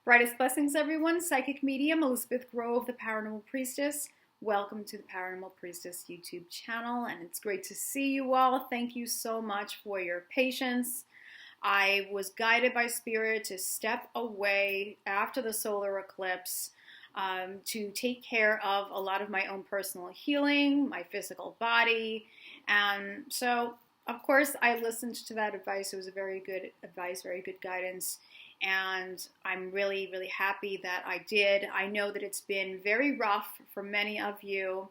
Brightest blessings, everyone. Psychic medium Elizabeth Grove, the Paranormal Priestess. Welcome to the Paranormal Priestess YouTube channel, and it's great to see you all. Thank you so much for your patience. I was guided by Spirit to step away after the solar eclipse to take care of a lot of my own personal healing, my physical body, and so of course I listened to that advice. It was a very good advice, very good guidance. And I'm really, really happy that I did. I know that it's been very rough for many of you.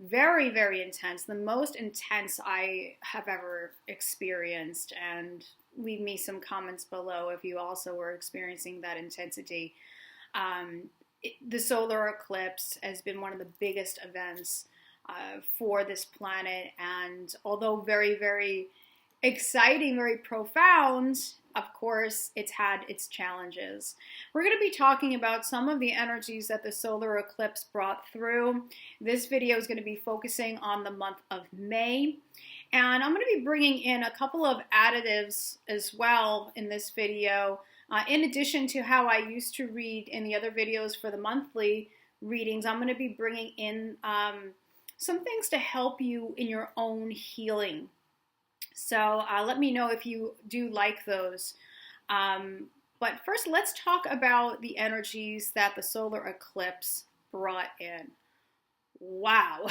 Very, very intense. The most intense I have ever experienced. And leave me some comments below if you also were experiencing that intensity. The solar eclipse has been one of the biggest events for this planet. And although very, very exciting, very profound, of course, it's had its challenges. We're going to be talking about some of the energies that the solar eclipse brought through. This video is going to be focusing on the month of May. And I'm going to be bringing in a couple of additives as well in this video. In addition to how I used to read in the other videos for the monthly readings, I'm going to be bringing in some things to help you in your own healing. So let me know if you do like those. But first, let's talk about the energies that the solar eclipse brought in. Wow.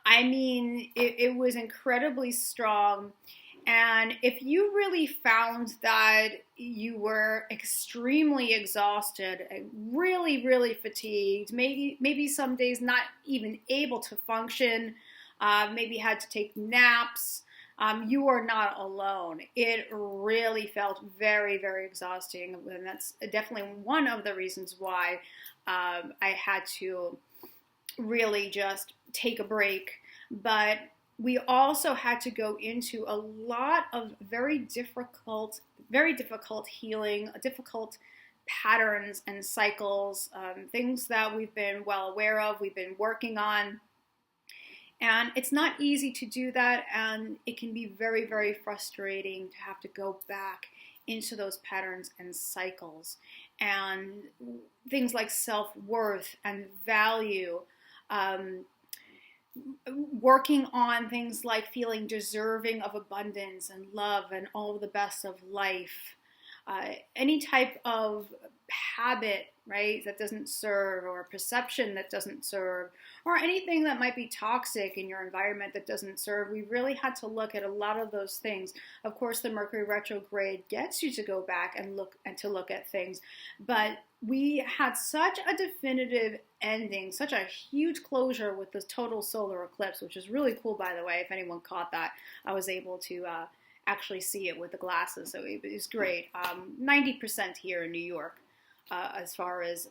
I mean, it was incredibly strong. And if you really found that you were extremely exhausted, really, really fatigued, maybe some days not even able to function, maybe had to take naps, you are not alone. It really felt very, very exhausting, and that's definitely one of the reasons why I had to really just take a break. But we also had to go into a lot of very difficult healing, difficult patterns and cycles, things that we've been well aware of, we've been working on. And it's not easy to do that, and it can be very, very frustrating to have to go back into those patterns and cycles. And things like self-worth and value, working on things like feeling deserving of abundance and love and all of the best of life. Any type of habit, right, that doesn't serve, or perception that doesn't serve, or anything that might be toxic in your environment that doesn't serve. We really had to look at a lot of those things. Of course, the Mercury retrograde gets you to go back and look at things, but we had such a definitive ending, such a huge closure with the total solar eclipse, which is really cool, by the way. If anyone caught that, I was able to actually see it with the glasses, so it was great. 90% here in New York as far as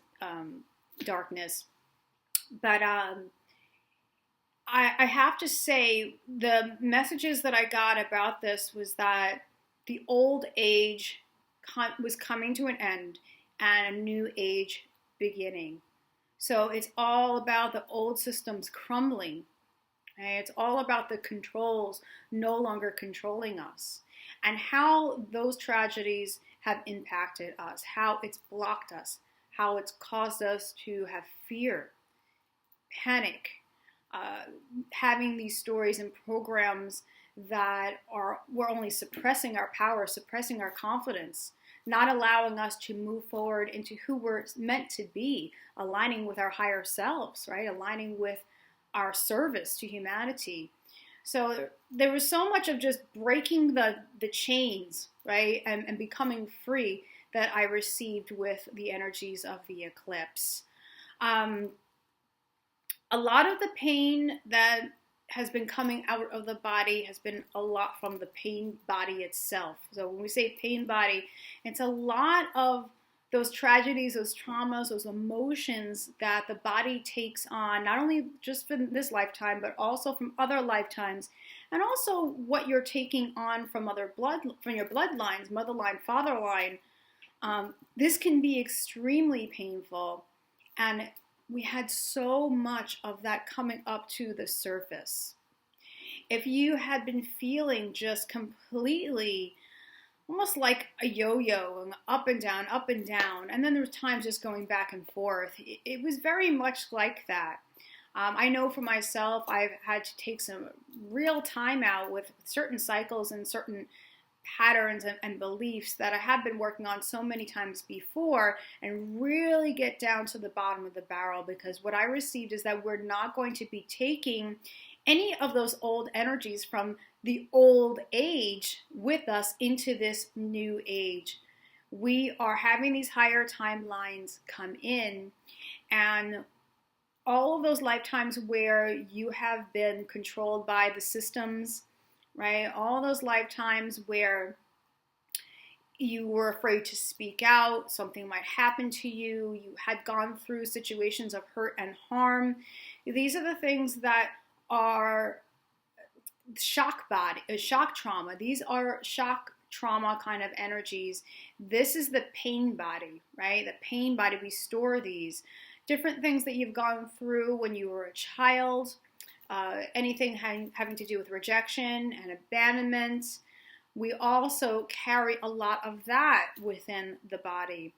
darkness. But I have to say, the messages that I got about this was that the old age was coming to an end and a new age beginning. So it's all about the old systems crumbling. Okay? It's all about the controls no longer controlling us, and how those tragedies have impacted us, how it's blocked us, how it's caused us to have fear, panic, having these stories and programs that we're only suppressing our power, suppressing our confidence, not allowing us to move forward into who we're meant to be, aligning with our higher selves, right? Aligning with our service to humanity. So there was so much of just breaking the chains, right, and becoming free that I received with the energies of the eclipse. A lot of the pain that has been coming out of the body has been a lot from the pain body itself. So when we say pain body, it's a lot of those tragedies, those traumas, those emotions that the body takes on, not only just from this lifetime, but also from other lifetimes, and also what you're taking on from from your bloodlines, mother line, father line. This can be extremely painful, and we had so much of that coming up to the surface. If you had been feeling just completely almost like a yo-yo, going up and down, up and down. And then there was times just going back and forth. It was very much like that. I know for myself, I've had to take some real time out with certain cycles and certain patterns and beliefs that I have been working on so many times before, and really get down to the bottom of the barrel, because what I received is that we're not going to be taking any of those old energies from the old age with us into this new age. We are having these higher timelines come in, and all of those lifetimes where you have been controlled by the systems, right? All those lifetimes where you were afraid to speak out, something might happen to you, you had gone through situations of hurt and harm. These are the things that are shock trauma. These are shock trauma kind of energies. This is the pain body, right? The pain body, we store these. Different things that you've gone through when you were a child, anything having to do with rejection and abandonment. We also carry a lot of that within the body.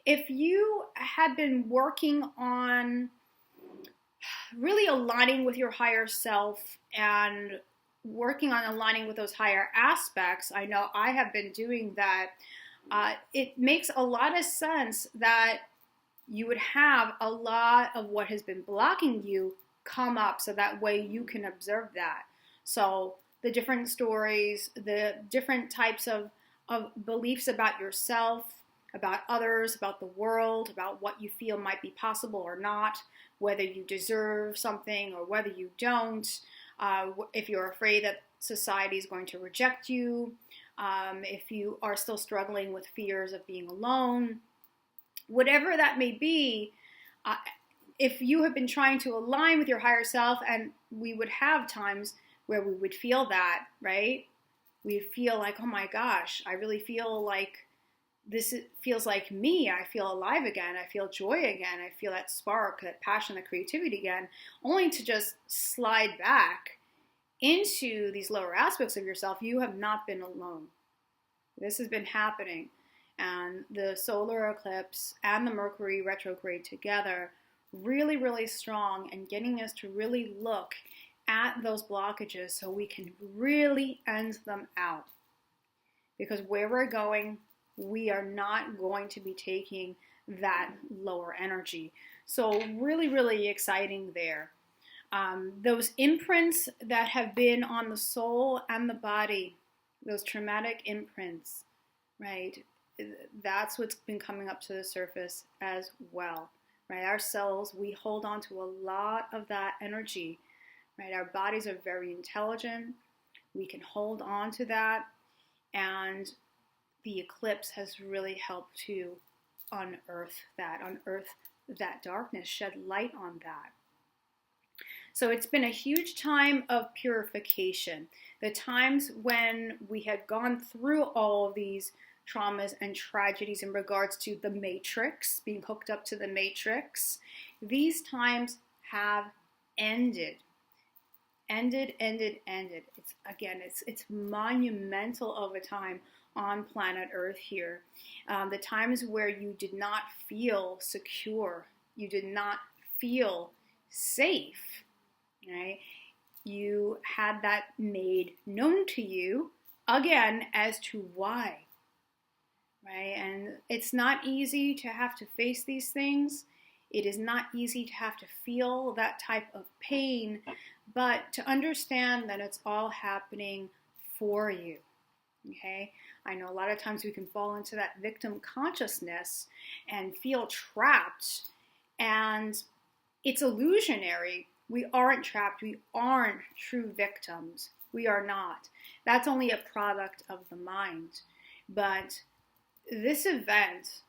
If you had been working on really aligning with your higher self and working on aligning with those higher aspects, I know I have been doing that. It makes a lot of sense that you would have a lot of what has been blocking you come up, so that way you can observe that. So the different stories, the different types of beliefs about yourself, about others, about the world, about what you feel might be possible or not, whether you deserve something or whether you don't, if you're afraid that society is going to reject you, if you are still struggling with fears of being alone, whatever that may be, if you have been trying to align with your higher self, and we would have times where we would feel that, right? We feel like, oh my gosh, I really feel like this feels like me. I feel alive again. I feel joy again. I feel that spark, that passion, that creativity again, only to just slide back into these lower aspects of yourself. You have not been alone. This has been happening. And the solar eclipse and the Mercury retrograde together, really, really strong, and getting us to really look at those blockages so we can really end them out. Because where we're going, we are not going to be taking that lower energy. So really, really exciting there. Those imprints that have been on the soul and the body, those traumatic imprints, right? That's what's been coming up to the surface as well, right? Our cells, we hold on to a lot of that energy, right? Our bodies are very intelligent. We can hold on to that, and the eclipse has really helped to unearth that darkness, shed light on that. So it's been a huge time of purification. The times when we had gone through all of these traumas and tragedies in regards to the matrix, being hooked up to the matrix, these times have ended. Ended. It's monumental of a time on planet Earth here. The times where you did not feel secure, you did not feel safe, right? You had that made known to you, again, as to why. Right? And it's not easy to have to face these things. It is not easy to have to feel that type of pain, but to understand that it's all happening for you. Okay? I know a lot of times we can fall into that victim consciousness and feel trapped, and it's illusionary. We aren't trapped. We aren't true victims. We are not. That's only a product of the mind. But this event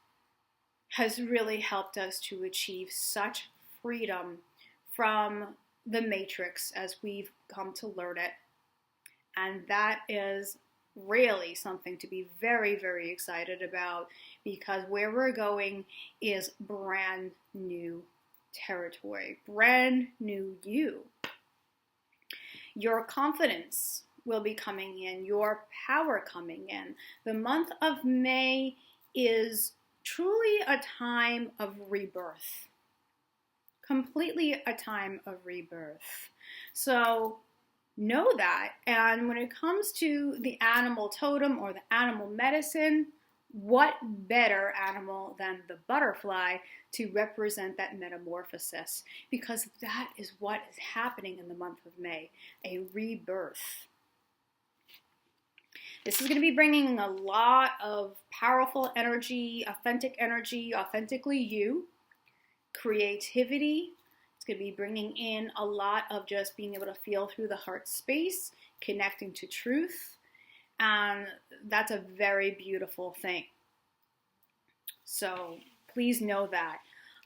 has really helped us to achieve such freedom from the matrix as we've come to learn it. And that is really something to be very, very excited about, because where we're going is brand new territory, brand new you. Your confidence, will be coming in, your power coming in. The month of May is truly a time of rebirth. Completely a time of rebirth. So know that. And when it comes to the animal totem or the animal medicine, what better animal than the butterfly to represent that metamorphosis? Because that is what is happening in the month of May, a rebirth. This is going to be bringing a lot of powerful energy, authentically you, creativity. It's going to be bringing in a lot of just being able to feel through the heart space, connecting to truth. And that's a very beautiful thing. So please know that.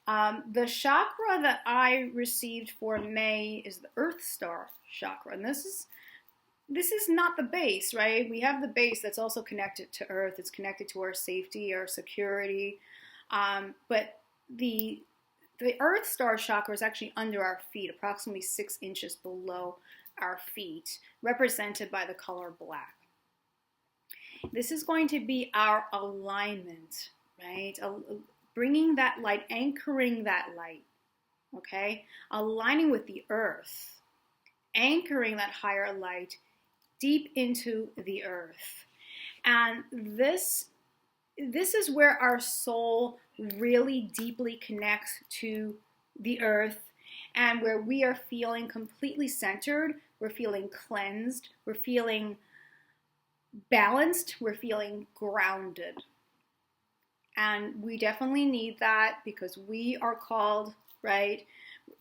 The chakra that I received for May is the Earth Star chakra. And this is not the base, right? We have the base that's also connected to Earth. It's connected to our safety, our security. But the Earth Star chakra is actually under our feet, approximately 6 inches below our feet, represented by the color black. This is going to be our alignment, right? Bringing that light, anchoring that light, okay? Aligning with the earth, anchoring that higher light deep into the earth. And this is where our soul really deeply connects to the earth, and where we are feeling completely centered, we're feeling cleansed, we're feeling balanced, we're feeling grounded. And we definitely need that because we are called, right,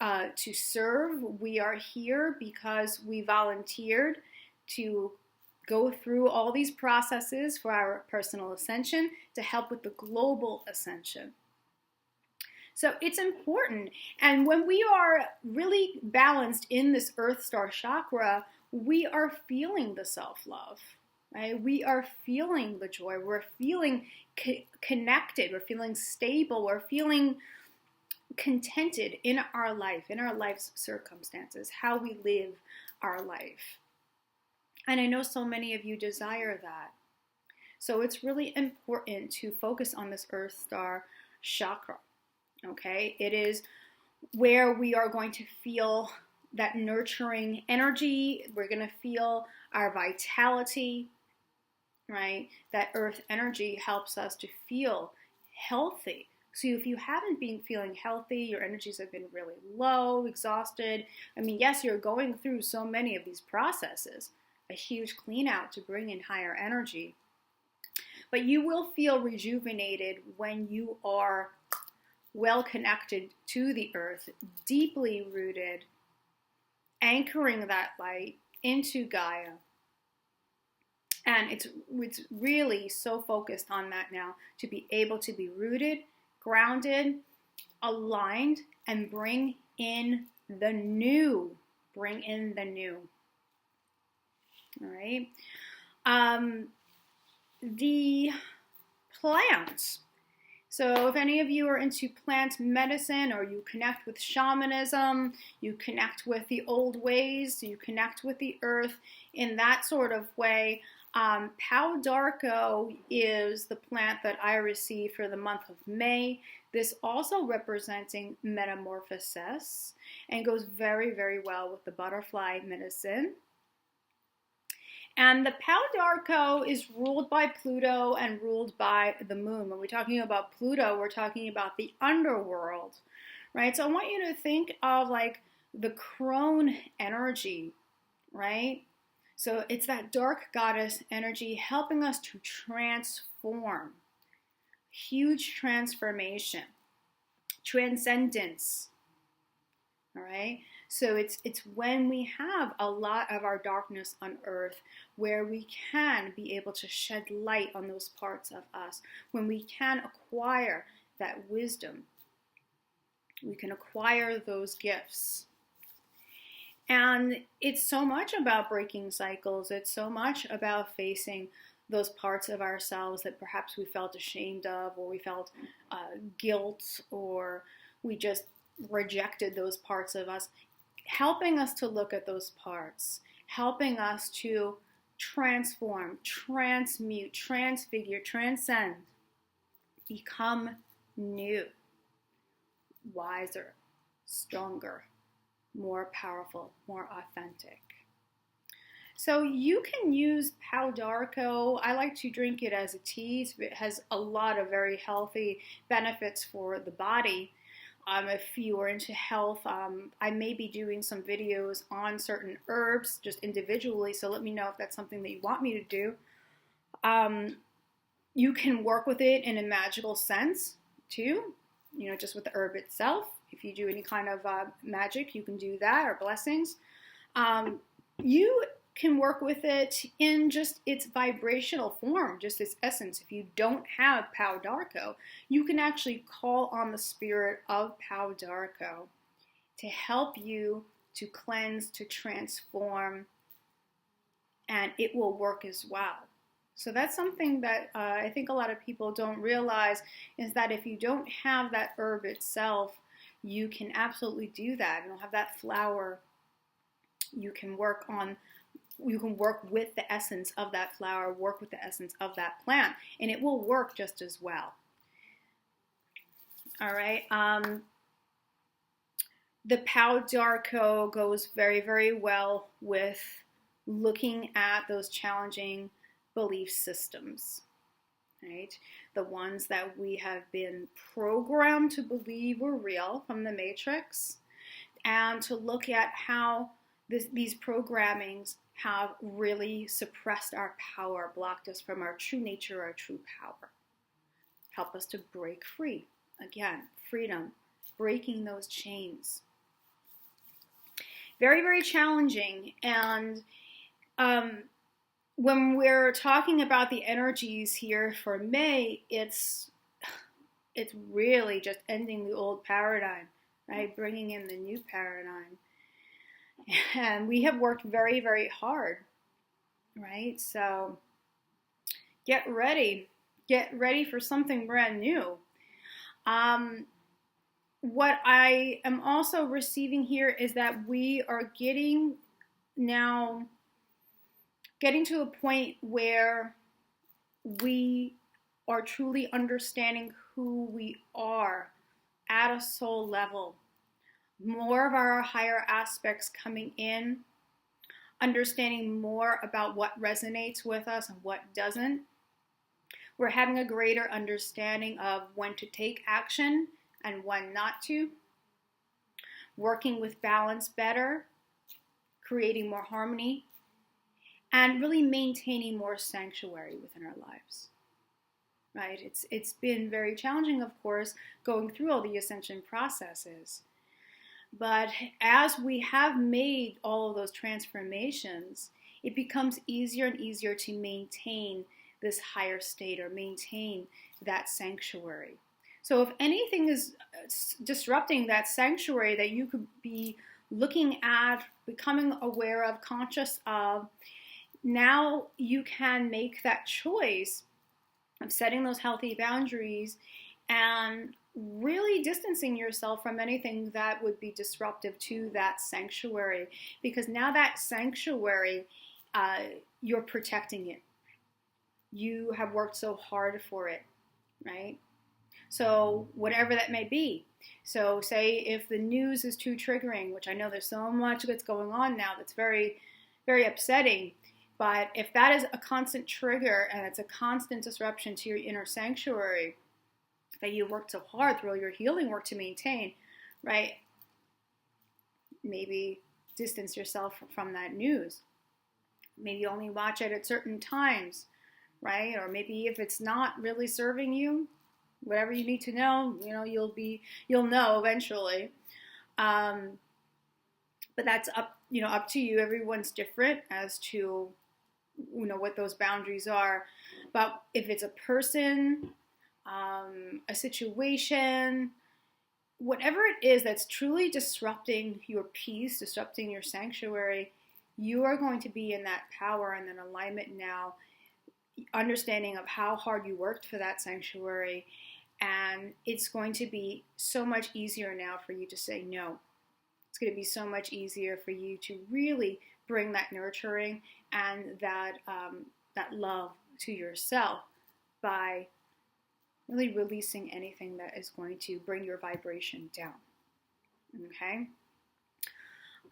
to serve. We are here because we volunteered to go through all these processes for our personal ascension to help with the global ascension. So it's important. And when we are really balanced in this Earth Star chakra, we are feeling the self-love, right? We are feeling the joy. We're feeling connected. We're feeling stable. We're feeling contented in our life, in our life's circumstances, how we live our life. And I know so many of you desire that. So it's really important to focus on this Earth Star chakra, okay? It is where we are going to feel that nurturing energy. We're going to feel our vitality, right? That earth energy helps us to feel healthy. So if you haven't been feeling healthy, your energies have been really low, exhausted. I mean, yes, you're going through so many of these processes, a huge clean out to bring in higher energy. But you will feel rejuvenated when you are well connected to the earth, deeply rooted, anchoring that light into Gaia. And it's really so focused on that now, to be able to be rooted, grounded, aligned, and bring in the new. Bring in the new. All right. The plants. So if any of you are into plant medicine, or you connect with shamanism, you connect with the old ways, you connect with the earth in that sort of way, Pau D'arco is the plant that I received for the month of May. This also representing metamorphosis and goes very, very well with the butterfly medicine. And the Pau D'arco is ruled by Pluto and ruled by the moon. When we're talking about Pluto, we're talking about the underworld, right? So I want you to think of like the crone energy, right? So it's that dark goddess energy helping us to transform. Huge transformation. Transcendence. All right? So it's when we have a lot of our darkness on earth where we can be able to shed light on those parts of us, when we can acquire that wisdom, we can acquire those gifts. And it's so much about breaking cycles. It's so much about facing those parts of ourselves that perhaps we felt ashamed of, or we felt guilt, or we just rejected those parts of us. Helping us to look at those parts, helping us to transform, transmute, transfigure, transcend, become new, wiser, stronger, more powerful, more authentic. So you can use Pau D'arco. I like to drink it as a tea. It has a lot of very healthy benefits for the body. If you are into health, I may be doing some videos on certain herbs just individually, so let me know if that's something that you want me to do. You can work with it in a magical sense too, just with the herb itself. If you do any kind of magic, you can do that, or blessings. You can work with it in just its vibrational form, just its essence. If you don't have Pau D'arco, you can actually call on the spirit of Pau D'arco to help you to cleanse, to transform, and it will work as well. So that's something that I think a lot of people don't realize, is that if you don't have that herb itself, you can absolutely do that. If you don't have that flower, you can work with the essence of that flower, work with the essence of that plant, and it will work just as well. All right. The Pau D'arco goes very, very well with looking at those challenging belief systems, right? The ones that we have been programmed to believe were real from the Matrix, and to look at how these programmings have really suppressed our power, blocked us from our true nature, our true power. Help us to break free. Again, freedom, breaking those chains. Very, very challenging. And when we're talking about the energies here for May, it's really just ending the old paradigm, right? Bringing in the new paradigm. And we have worked very, very hard, right? So get ready for something brand new. What I am also receiving here is that we are getting to a point where we are truly understanding who we are at a soul level. More of our higher aspects coming in, understanding more about what resonates with us and what doesn't. We're having a greater understanding of when to take action and when not to. Working with balance better, creating more harmony, and really maintaining more sanctuary within our lives. Right? It's been very challenging, of course, going through all the ascension processes. But as we have made all of those transformations, it becomes easier and easier to maintain this higher state, or maintain that sanctuary. So if anything is disrupting that sanctuary that you could be looking at, becoming aware of, conscious of, now you can make that choice of setting those healthy boundaries and really distancing yourself from anything that would be disruptive to that sanctuary, because now that sanctuary, you're protecting it. You have worked so hard for it, right? So whatever that may be. So say if the news is too triggering, which I know there's so much that's going on now that's very, very upsetting, but if that is a constant trigger and it's a constant disruption to your inner sanctuary that you worked so hard through all your healing work to maintain, right? Maybe distance yourself from that news. Maybe only watch it at certain times, right? Or maybe if it's not really serving you, whatever you need to know, you'll know eventually. But that's up to you. Everyone's different as to, what those boundaries are. But if it's a person, a situation, whatever it is that's truly disrupting your peace, disrupting your sanctuary, you are going to be in that power and that alignment now, understanding of how hard you worked for that sanctuary. And it's going to be so much easier now for you to say no. It's going to be so much easier for you to really bring that nurturing and that love to yourself by really releasing anything that is going to bring your vibration down. Okay.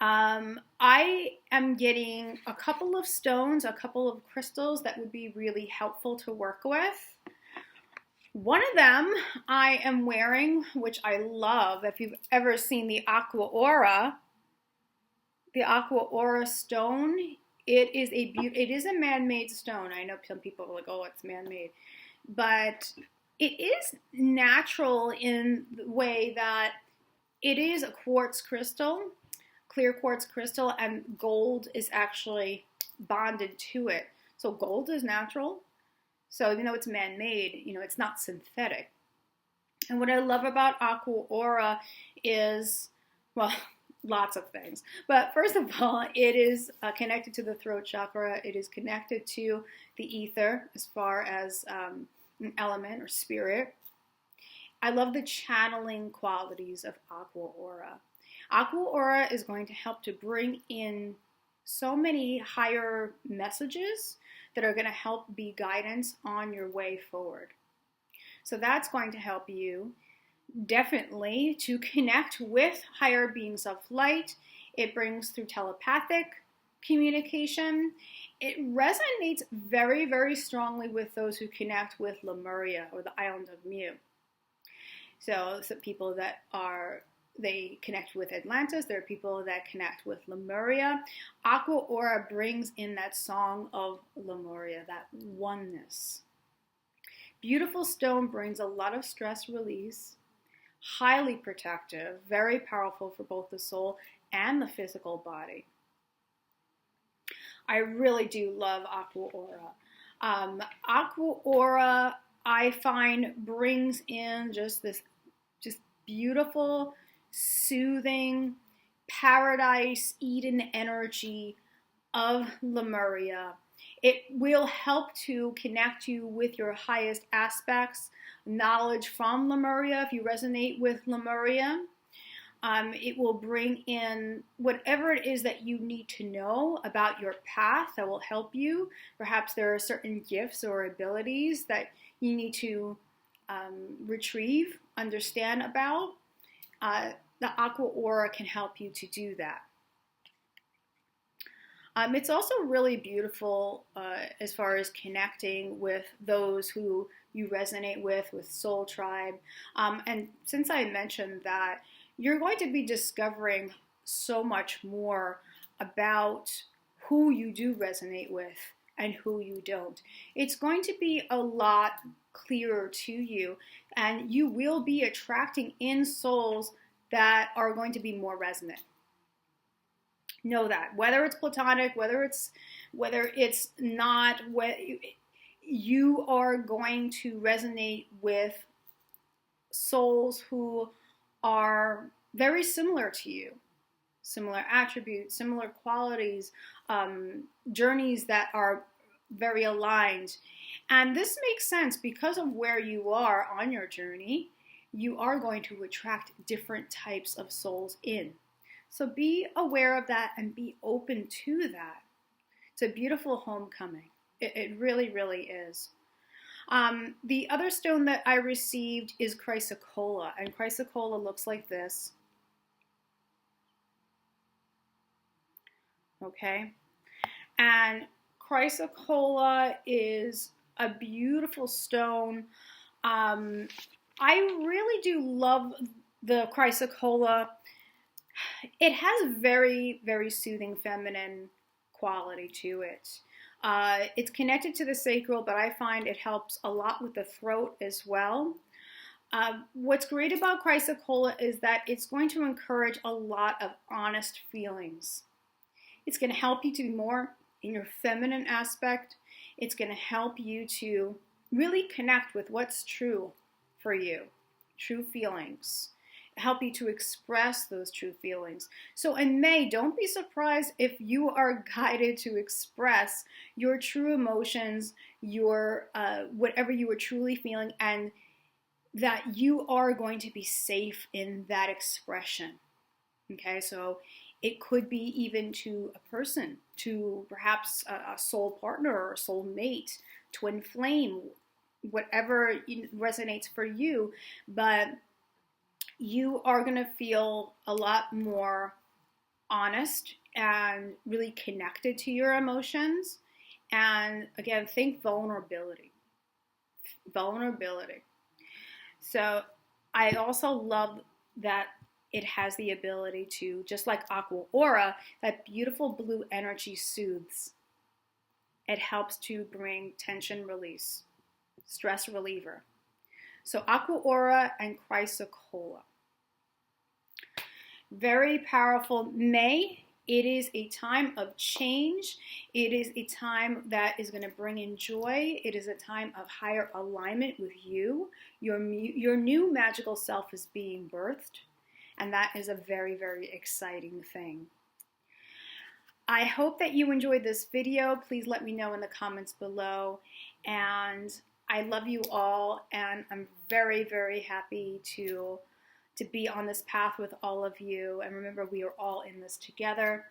I am getting a couple of stones, a couple of crystals that would be really helpful to work with. One of them I am wearing, which I love. If you've ever seen the Aqua Aura stone, it is a man-made stone. I know some people are like, oh, it's man-made. But it is natural in the way that it is a quartz crystal, clear quartz crystal, and gold is actually bonded to it. So gold is natural. So even though it's man-made, it's not synthetic. And what I love about Aqua Aura is, well, lots of things. But first of all, it is connected to the throat chakra. It is connected to the ether as far as an element or spirit. I love the channeling qualities of Aqua Aura. Aqua Aura is going to help to bring in so many higher messages that are going to help be guidance on your way forward. So that's going to help you definitely to connect with higher beings of light. It brings through telepathic communication. It resonates very, very strongly with those who connect with Lemuria or the island of Mu. So people that they connect with Atlantis. There are people that connect with Lemuria. Aqua Aura brings in that song of Lemuria, that oneness. Beautiful stone brings a lot of stress release, highly protective, very powerful for both the soul and the physical body. I really do love Aqua Aura. Aqua Aura, I find, brings in just beautiful, soothing, paradise, Eden energy of Lemuria. It will help to connect you with your highest aspects, knowledge from Lemuria if you resonate with Lemuria. It will bring in whatever it is that you need to know about your path that will help you. Perhaps there are certain gifts or abilities that you need to retrieve, understand about. The Aqua Aura can help you to do that. It's also really beautiful as far as connecting with those who you resonate with Soul Tribe. And since I mentioned that, you're going to be discovering so much more about who you do resonate with and who you don't. It's going to be a lot clearer to you, and you will be attracting in souls that are going to be more resonant. Know that. Whether it's platonic, whether it's not, you are going to resonate with souls who are very similar to you. Similar attributes, similar qualities, journeys that are very aligned. And this makes sense because of where you are on your journey. You are going to attract different types of souls in. So be aware of that and be open to that. It's a beautiful homecoming. It really, really is. The other stone that I received is chrysocolla, and chrysocolla looks like this. Okay? And chrysocolla is a beautiful stone. I really do love the chrysocolla. It has a very, very soothing feminine quality to it. It's connected to the sacral, but I find it helps a lot with the throat as well. What's great about chrysocolla is that it's going to encourage a lot of honest feelings. It's going to help you to be more in your feminine aspect. It's going to help you to really connect with what's true for you, true feelings. Help you to express those true feelings. So in May, don't be surprised if you are guided to express your true emotions, your whatever you are truly feeling, and that you are going to be safe in that expression. Okay, so It could be even to a person, to perhaps a soul partner or a soul mate, twin flame, whatever resonates for you. But you are going to feel a lot more honest and really connected to your emotions. And again, think vulnerability. Vulnerability. So I also love that it has the ability to, just like Aqua Aura, that beautiful blue energy soothes. It helps to bring tension release, stress reliever. So Aqua Aura and Chrysocolla. Very powerful. May, it is a time of change. It is a time that is going to bring in joy. It is a time of higher alignment with you. Your new magical self is being birthed, and that is a very, very exciting thing. I hope that you enjoyed this video. Please let me know in the comments below. And I love you all, and I'm very, very happy to be on this path with all of you. And remember, we are all in this together,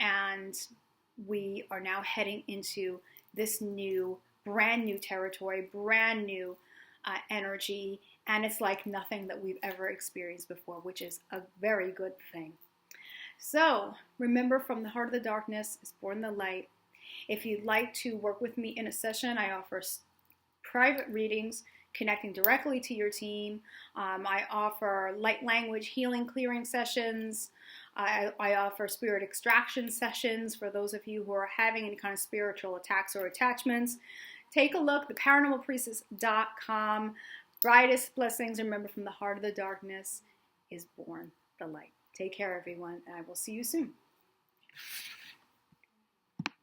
and we are now heading into this new, brand new territory, brand new energy, and it's like nothing that we've ever experienced before, which is a very good thing. So remember, from the heart of the darkness is born the light. If you'd like to work with me in a session, I offer private readings connecting directly to your team. I offer light language healing clearing sessions. I offer spirit extraction sessions for those of you who are having any kind of spiritual attacks or attachments. Take a look, theparanormalpriestess.com. Brightest blessings. Remember, from the heart of the darkness is born the light. Take care, everyone, and I will see you soon.